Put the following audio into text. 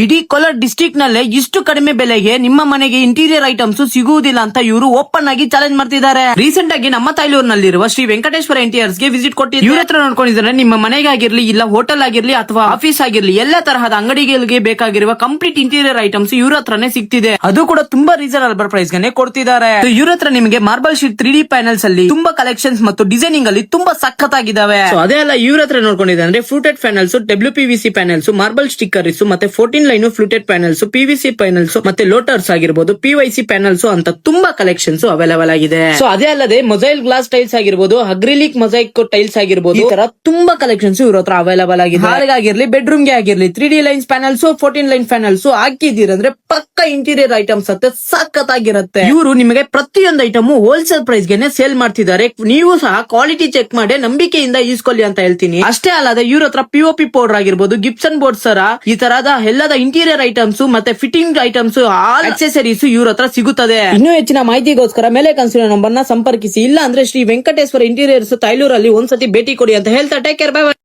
ಇಡೀ ಕೋಲಾರ ಡಿಸ್ಟ್ರಿಕ್ಟ್ ನಲ್ಲೇ ಇಷ್ಟು ಕಡಿಮೆ ಬೆಲೆಗೆ ನಿಮ್ಮ ಮನೆಗೆ ಇಂಟೀರಿಯರ್ ಐಟಮ್ಸ್ ಸಿಗುವುದಿಲ್ಲ ಅಂತ ಇವರು ಓಪನ್ ಆಗಿ ಚಾಲೆಂಜ್ ಮಾಡ್ತಿದ್ದಾರೆ. ರೀಸೆಂಟ್ ಆಗಿ ನಮ್ಮ ತಾಯ್ಲೂರಿನಲ್ಲಿರುವ ಶ್ರೀ ವೆಂಕಟೇಶ್ವರ ಇಂಟೀರಿಯರ್ಸ್ ಗೆ ವಿಸಿಟ್ ಕೊಟ್ಟಿದ್ದಾರೆ. ಇವ್ರ ಹತ್ರ ನೋಡ್ಕೊಂಡಿದ್ರೆ ನಿಮ್ಮ ಮನೆಗೆ ಆಗಿರ್ಲಿ, ಇಲ್ಲ ಹೋಟೆಲ್ ಆಗಿರ್ಲಿ ಅಥವಾ ಆಫೀಸ್ ಆಗಿರ್ಲಿ, ಎಲ್ಲಾ ತರಹದ ಅಂಗಡಿಗಳಿಗೆ ಬೇಕಾಗಿರುವ ಕಂಪ್ಲೀಟ್ ಇಂಟೀರಿಯರ್ ಐಟಮ್ಸ್ ಇವ್ರ ಹತ್ರನೇ ಸಿಗ್ತಿದೆ. ಅದು ಕೂಡ ತುಂಬಾ ರೀಸನಬಲ್ ಪ್ರೈಸ್ ಗೆ ಕೊಡ್ತಿದ್ದಾರೆ. ಇವ್ರ ಹತ್ರ ನಿಮಗೆ ಮಾರ್ಬಲ್ ಶೀಟ್ 3D ಪ್ಯಾನಲ್ಸ್ ಅಲ್ಲಿ ತುಂಬಾ ಕಲೆಕ್ಷನ್ಸ್ ಮತ್ತು ಡಿಸೈನಿಂಗ್ ಅಲ್ಲಿ ತುಂಬಾ ಸಖತ್ತಾಗಿದ್ದಾವೆ. ಅದೇ ಅಲ್ಲ, ಇವ್ರ ಹತ್ರ ನೋಡ್ಕೊಂಡಿದ್ದಾರೆ ಅಂದ್ರೆ fluted panels, WPVC panels, marble stickers, ಮತ್ತೆ 14 line fluted panels, PVC panels, ಮತ್ತೆ ಲೋಟರ್ಸ್ ಆಗಿರ್ಬೋದು, PVC ಪ್ಯಾನಲ್ಸ್ ಅಂತ ತುಂಬಾ ಕಲೆಕ್ಷನ್ಸ್ ಅವೈಲೇಬಲ್ ಆಗಿದೆ. ಸೊ ಅದೇ ಅಲ್ಲದೆ ಮೊಸೈಲ್ ಗ್ಲಾಸ್ ಟೈಲ್ಸ್ ಆಗಿರ್ಬೋದು, ಅಗ್ರಿಲಿಕ್ ಮೊಸೈಕ್ ಟೈಲ್ಸ್ ಆಗಿರ್ಬೋದು, ಈ ತರ ತುಂಬಾ ಕಲೆಕ್ಷನ್ಸ್ ಇವ್ರ ಹತ್ರ ಅವೈಲೇಬಲ್ ಆಗಿದೆ. ಹಾಗಾಗಿರ್ಲಿ, ಬೆಡ್ರೂಮ್ ಗೆ ಆಗಿರ್ಲಿ 3D lines panels, 14 line panels ಹಾಕಿದೀರಂದ್ರೆ ಪಕ್ಕ ಇಂಟೀರಿಯರ್ ಐಟಮ್ಸ್ ಅಂತ ಸಖತ್ತಾಗಿರುತ್ತೆ. ಇವರು ನಿಮಗೆ ಪ್ರತಿಯೊಂದು ಐಟಮ್ ಹೋಲ್ಸೇಲ್ ಪ್ರೈಸ್ ಗೆನೆ ಸೇಲ್ ಮಾಡ್ತಿದ್ದಾರೆ. ನೀವು ಸಹ ಕ್ವಾಲಿಟಿ ಚೆಕ್ ಮಾಡಿ ನಂಬಿಕೆಯಿಂದ ಈಸ್ಕೊಳ್ಳಿ ಅಂತ ಹೇಳ್ತೀನಿ. ಅಷ್ಟೇ ಅಲ್ಲದೆ ಇವ್ರ ಹತ್ರ POP ಪೌಡರ್ ಆಗಿರ್ಬೋದು, ಗಿಪ್ಸನ್ ಬೋರ್ಡ್ ಸರ, ಈ ತರಹದ ಎಲ್ಲದ ಇಂಟೀರಿಯರ್ ಐಟಮ್ಸ್ ಮತ್ತೆ ಫಿಟ್ಟಿಂಗ್ ಐಟಮ್ಸ್, ಆಲ್ ಆಕ್ಸೆಸರೀಸ್ ಇವ್ರ ಹತ್ರ ಸಿಗುತ್ತದೆ. ಇನ್ನೂ ಹೆಚ್ಚಿನ ಮಾಹಿತಿಗೋಸ್ಕರ ಮೇಲೆ ಕಾಣಿಸಿರೋ ನಂಬರ್ ನ ಸಂಪರ್ಕಿಸಿ. ಇಲ್ಲ ಅಂದ್ರೆ ಶ್ರೀ ವೆಂಕಟೇಶ್ವರ ಇಂಟೀರಿಯರ್ಸ್ ತಾಯ್ಲೂರಲ್ಲಿ ಒಂದ್ಸತಿ ಭೇಟಿ ಕೊಡಿ ಅಂತ ಹೇಳ್ತಾ ಟೇಕ್ ಕೇರ್, ಬೈ ಬೈ.